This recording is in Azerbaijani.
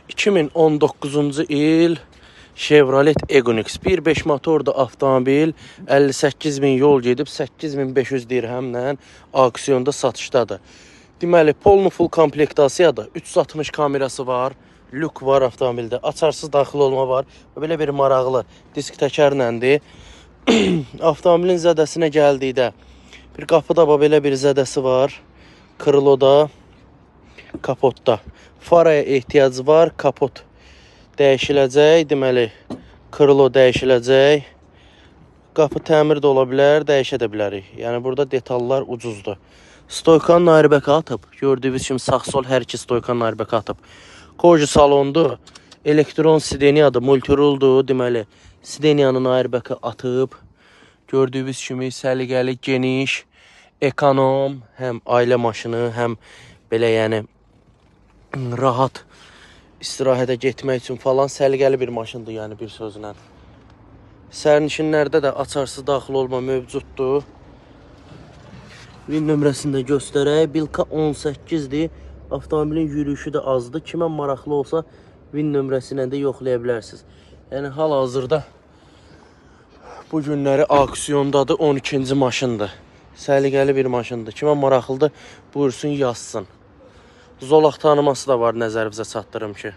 2019-cu il Chevrolet Equinox 1.5 motorlu avtomobil 58.000 yol gedib 8.500 dirhəmlə auksionda satışdadır. Deməli, polnu full komplektasiyadır. 360 kamerası var, lük var avtomobildə, açarsız daxil olma var və belə bir maraqlı disk təkərləndir. Avtomobilin zədəsinə gəldikdə bir qapıda belə bir zədəsi var, krıloda, kapotda. Faraya ehtiyacı var, kapot dəyişiləcək, deməli, krilo dəyişiləcək. Qapı təmir də ola bilər, dəyişə də bilərik. Yəni, burada detallar ucuzdur. Stoykanın ayrıbəki atıb. Gördüyünüz kimi sağ-sol hər iki stoykanın ayrıbəki atıb. Koji salondur. Elektron sideniyadır, multiruldur. Deməli, sideniyanın ayrıbəki atıb. Gördüyünüz kimi səliqəli, geniş, ekonom, həm ailə maşını, həm belə yəni rahat istirahətə getmək üçün falan səliqəli bir maşındır, yəni bir sözlə. Sərnişinlərdə də açarsız daxil olma mövcuddur. VIN nömrəsini də göstərək. Bilka 18-dir. Avtomobilin yürüyüşü də azdır. Kimə maraqlı olsa VIN nömrəsi ilə də yoxlaya bilərsiniz. Yəni hal-hazırda bu günləri auksiondadır. 12-ci maşındır. Səliqəli bir maşındır. Kimə maraqlıdır, buyursun yazsın. Zolaq tanıması da var, nəzərinizə çatdırım ki.